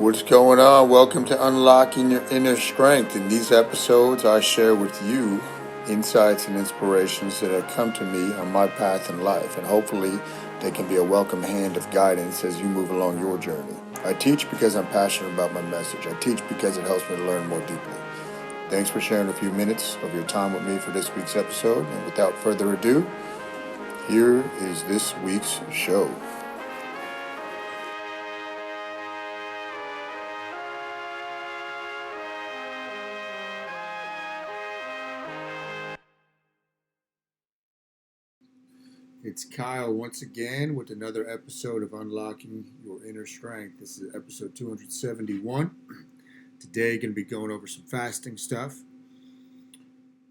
What's going on? Welcome to Unlocking Your Inner Strength. In these episodes, I share with you insights and inspirations that have come to me on my path in life, and hopefully they can be a welcome hand of guidance as you move along your journey. I teach because I'm passionate about my message. I teach because it helps me to learn more deeply. Thanks for sharing a few minutes of your time with me for this week's episode, and without further ado, here is this week's show. It's Kyle once again with another episode of Unlocking Your Inner Strength. This is episode 271. Today, going to be going over some fasting stuff.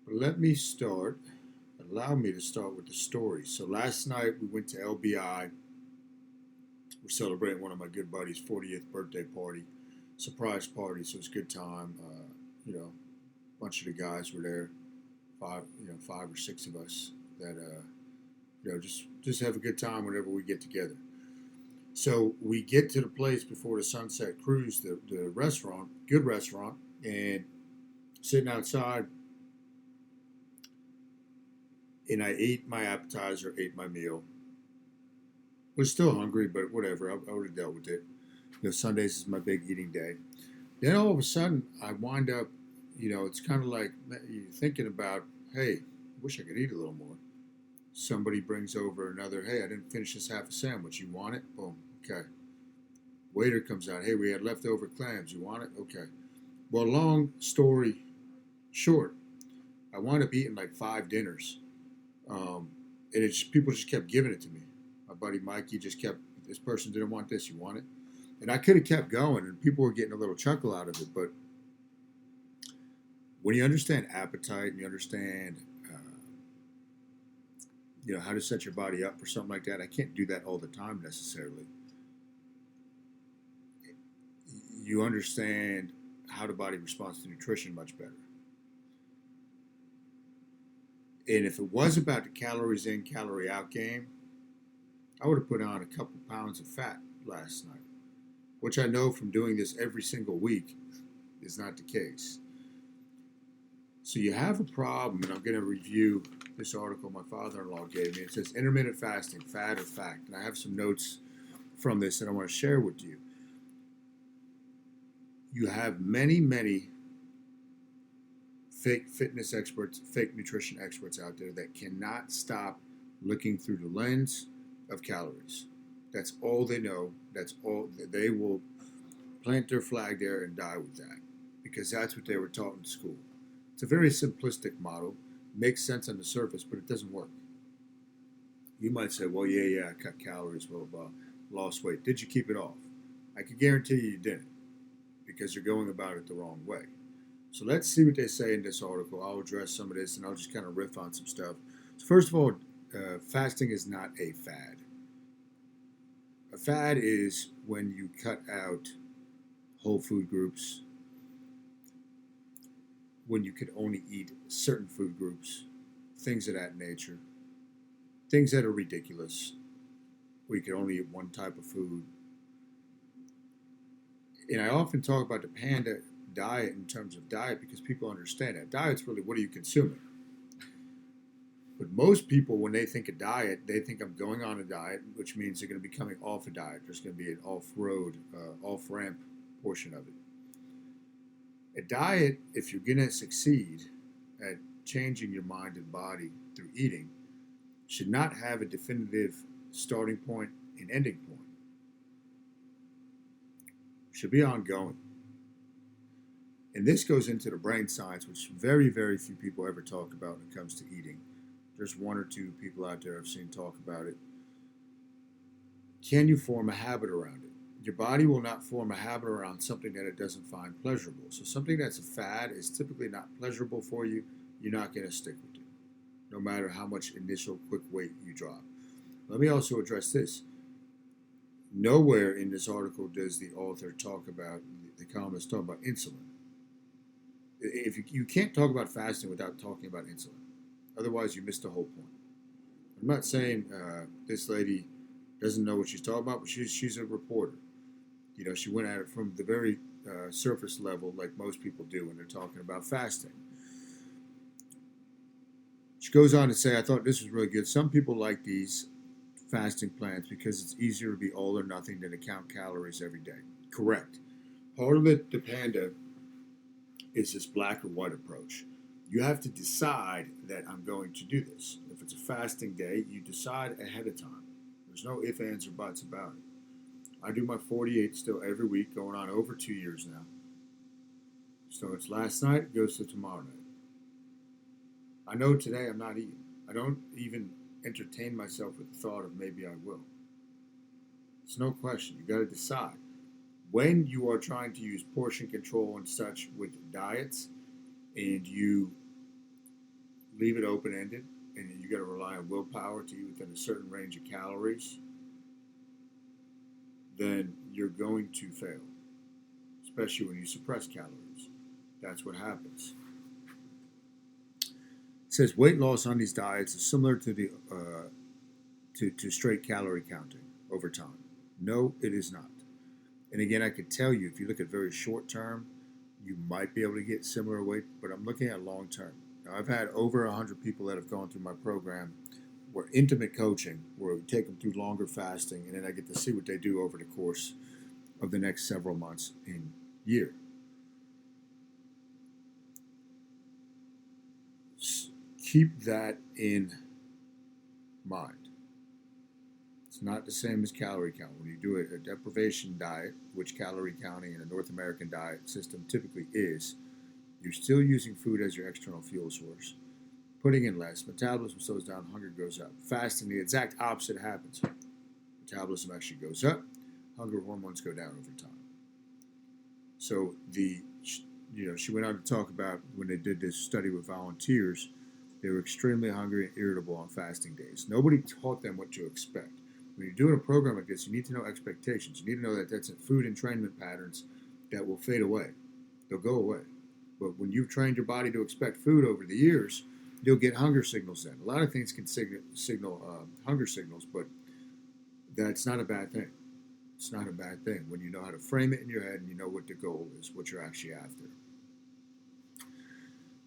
But allow me to start with the story. So last night we went to LBI. We're celebrating one of my good buddies' 40th birthday party. Surprise party, so it's a good time. A bunch of the guys were there. Five or six of us that just have a good time whenever we get together. So we get to the place before the Sunset Cruise, the restaurant, good restaurant, and sitting outside, and I ate my appetizer, ate my meal. Was still hungry, but whatever, I would have dealt with it. Sundays is my big eating day. Then all of a sudden, I wind up, it's kind of like you're thinking about, hey, I wish I could eat a little more. Somebody brings over another, hey, I didn't finish this half a sandwich. You want it? Boom. Okay. Waiter comes out. Hey, we had leftover clams. You want it? Okay. Well, long story short, I wound up eating like 5 dinners. And people just kept giving it to me. My buddy Mikey just kept, this person didn't want this. You want it? And I could have kept going, and people were getting a little chuckle out of it. But when you understand appetite and you understand how to set your body up for something like that. I can't do that all the time necessarily. You understand how the body responds to nutrition much better. And if it was about the calories in, calorie out game, I would have put on a couple pounds of fat last night, which I know from doing this every single week is not the case. So you have a problem, and I'm going to review this article my father-in-law gave me. It says intermittent fasting, fad or fact. And I have some notes from this that I want to share with you. You have many, many fake fitness experts, fake nutrition experts out there that cannot stop looking through the lens of calories. That's all they know. That's all. They will plant their flag there and die with that because that's what they were taught in school. It's a very simplistic model. Makes sense on the surface, but it doesn't work. You might say, well, yeah, I cut calories, blah, blah, blah, lost weight. Did you keep it off? I can guarantee you didn't because you're going about it the wrong way. So let's see what they say in this article. I'll address some of this and I'll just kind of riff on some stuff. So first of all, fasting is not a fad. A fad is when you cut out whole food groups, when you could only eat certain food groups, things of that nature, things that are ridiculous, where you could only eat one type of food. And I often talk about the panda diet in terms of diet because people understand that. Diet's really what are you consuming? But most people, when they think of diet, they think I'm going on a diet, which means they're going to be coming off a diet. There's going to be an off-road, off-ramp portion of it. A diet, if you're going to succeed at changing your mind and body through eating, should not have a definitive starting point and ending point. Should be ongoing. And this goes into the brain science, which very, very few people ever talk about when it comes to eating. There's 1 or 2 people out there I've seen talk about it. Can you form a habit around it? Your body will not form a habit around something that it doesn't find pleasurable. So something that's a fad is typically not pleasurable for you. You're not going to stick with it, no matter how much initial quick weight you drop. Let me also address this. Nowhere in this article does the author talk about, the columnist talk about insulin. If you can't talk about fasting without talking about insulin. Otherwise, you miss the whole point. I'm not saying this lady doesn't know what she's talking about, but she's a reporter. She went at it from the very surface level, like most people do when they're talking about fasting. She goes on to say, I thought this was really good. Some people like these fasting plans because it's easier to be all or nothing than to count calories every day. Correct. Part of it, the Panda, is this black or white approach. You have to decide that I'm going to do this. If it's a fasting day, you decide ahead of time. There's no ifs, ands, or buts about it. I do my 48 still every week, going on over 2 years now. So it's last night, it goes to tomorrow night. I know today I'm not eating. I don't even entertain myself with the thought of maybe I will. It's no question. You got to decide. When you are trying to use portion control and such with diets, and you leave it open-ended, and you got to rely on willpower to eat within a certain range of calories, then you're going to fail, especially when you suppress calories. That's what happens. It says weight loss on these diets is similar to the to straight calorie counting over time. No, it is not. And again, I could tell you, if you look at very short term, you might be able to get similar weight, but I'm looking at long term. Now, I've had over 100 people that have gone through my program. We're intimate coaching, where we take them through longer fasting, and then I get to see what they do over the course of the next several months and year. Keep that in mind. It's not the same as calorie count. When you do a deprivation diet, which calorie counting in a North American diet system typically is, you're still using food as your external fuel source. Putting in less, metabolism slows down, hunger goes up. Fasting, the exact opposite happens. Metabolism actually goes up, hunger hormones go down over time. So she went on to talk about when they did this study with volunteers, they were extremely hungry and irritable on fasting days. Nobody taught them what to expect. When you're doing a program like this, you need to know expectations. You need to know that that's food entrainment patterns that will fade away. They'll go away. But when you've trained your body to expect food over the years, you'll get hunger signals then. A lot of things can signal hunger signals, but that's not a bad thing. It's not a bad thing when you know how to frame it in your head and you know what the goal is, what you're actually after.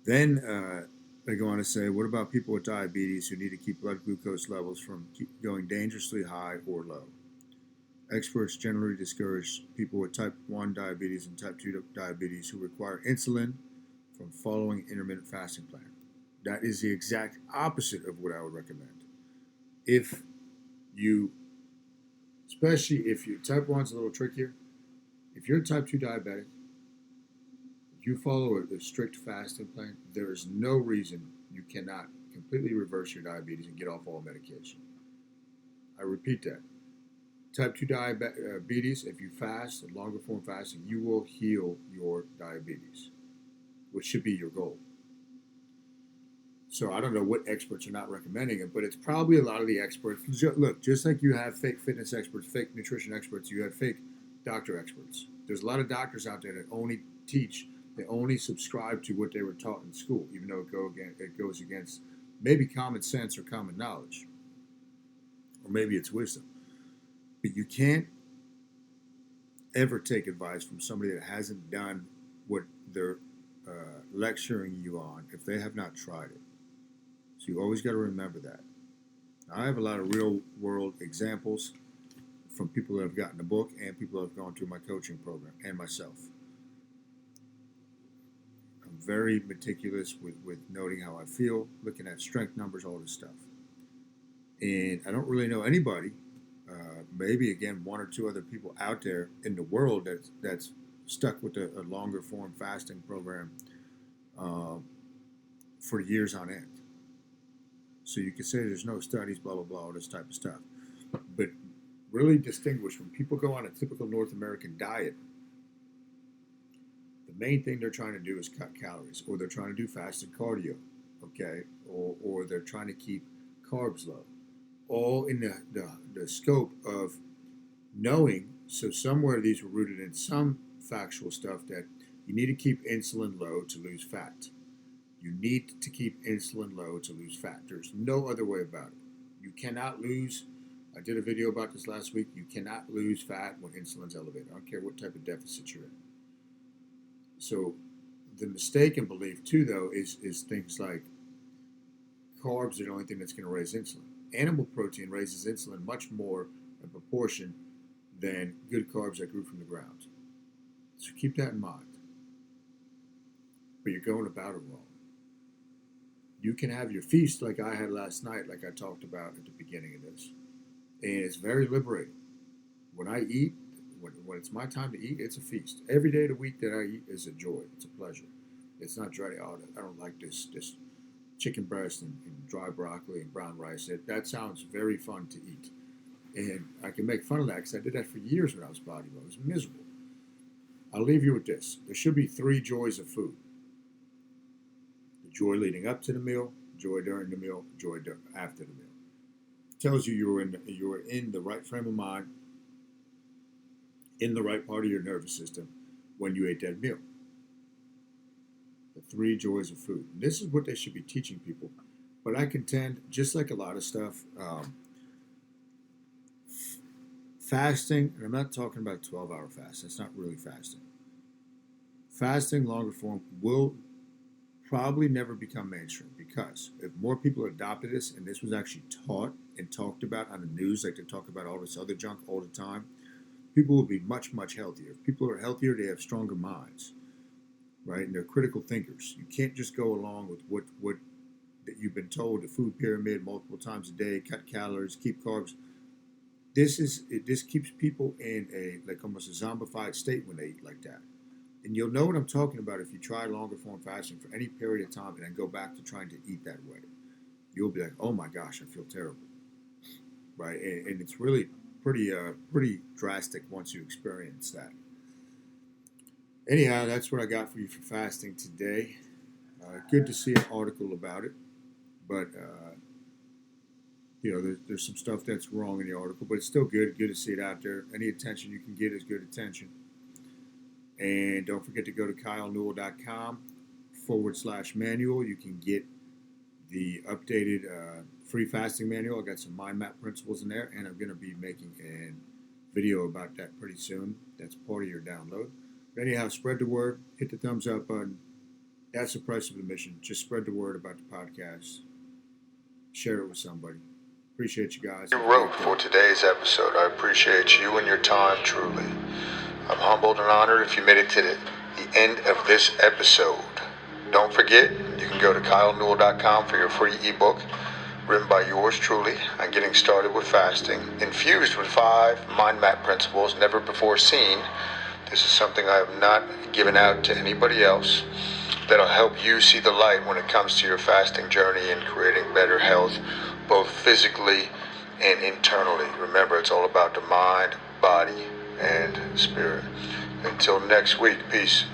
Then they go on to say, what about people with diabetes who need to keep blood glucose levels from going dangerously high or low? Experts generally discourage people with type 1 diabetes and type 2 diabetes who require insulin from following intermittent fasting plan. That is the exact opposite of what I would recommend. Especially if you type 1 is a little trickier. If you're a type 2 diabetic, if you follow a strict fasting plan, there is no reason you cannot completely reverse your diabetes and get off all medication. I repeat that. Type 2 diabetes, if you fast, a longer form fasting, you will heal your diabetes, which should be your goal. So I don't know what experts are not recommending it, but it's probably a lot of the experts. Look, just like you have fake fitness experts, fake nutrition experts, you have fake doctor experts. There's a lot of doctors out there that only teach, they only subscribe to what they were taught in school, even though it goes against maybe common sense or common knowledge, or maybe it's wisdom. But you can't ever take advice from somebody that hasn't done what they're lecturing you on if they have not tried it. So you always got to remember that. Now, I have a lot of real world examples from people that have gotten the book and people that have gone through my coaching program and myself. I'm very meticulous with noting how I feel, looking at strength numbers, all this stuff. And I don't really know anybody, maybe again 1 or 2 other people out there in the world that's stuck with a longer form fasting program for years on end. So you could say there's no studies, blah, blah, blah, all this type of stuff. But really distinguish when people go on a typical North American diet, the main thing they're trying to do is cut calories, or they're trying to do fasted cardio, okay? Or they're trying to keep carbs low. All in the scope of knowing, so somewhere these were rooted in some factual stuff that you need to keep insulin low to lose fat. You need to keep insulin low to lose fat. There's no other way about it. You cannot lose I did a video about this last week. You cannot lose fat when insulin's elevated. I don't care what type of deficit you're in. So the mistaken belief too, though, is things like carbs are the only thing that's going to raise insulin. Animal protein raises insulin much more in proportion than good carbs that grew from the ground. So keep that in mind. But you're going about it wrong. You can have your feast like I had last night, like I talked about at the beginning of this. And it's very liberating. When I eat, when it's my time to eat, it's a feast. Every day of the week that I eat is a joy. It's a pleasure. It's not dreading, oh, I don't like this chicken breast and dry broccoli and brown rice. That sounds very fun to eat. And I can make fun of that because I did that for years when I was bodybuilding. It was miserable. I'll leave you with this. There should be 3 joys of food. The joy leading up to the meal, joy during the meal, joy after the meal. It tells you you were in the right frame of mind, in the right part of your nervous system when you ate that meal. The 3 joys of food. And this is what they should be teaching people. But I contend, just like a lot of stuff, fasting, and I'm not talking about a 12-hour fast. That's not really fasting. Fasting, longer form, will probably never become mainstream because if more people adopted this and this was actually taught and talked about on the news like they talk about all this other junk all the time, people will be much, much healthier. If people are healthier, they have stronger minds, right? And they're critical thinkers. You can't just go along with what that you've been told, the food pyramid multiple times a day, cut calories, keep carbs. This keeps people in a like almost a zombified state when they eat like that. And you'll know what I'm talking about if you try longer form fasting for any period of time and then go back to trying to eat that way. You'll be like, oh my gosh, I feel terrible, right? And it's really pretty drastic once you experience that. Anyhow, that's what I got for you for fasting today. Good to see an article about it, but there's some stuff that's wrong in the article, but it's still good to see it out there. Any attention you can get is good attention. And don't forget to go to kylenewell.com/manual. You can get the updated free fasting manual. I got some mind map principles in there, and I'm going to be making a video about that pretty soon. That's part of your download. But anyhow, spread the word. Hit the thumbs up button. That's the price of admission. Just spread the word about the podcast. Share it with somebody. Appreciate you guys. You wrote for today's episode. I appreciate you and your time truly. I'm humbled and honored if you made it to the end of this episode. Don't forget, you can go to kylenewell.com for your free ebook written by yours truly on getting started with fasting, infused with 5 mind map principles never before seen. This is something I have not given out to anybody else that'll help you see the light when it comes to your fasting journey and creating better health, both physically and internally. Remember, it's all about the mind, body, and spirit. Until next week, peace.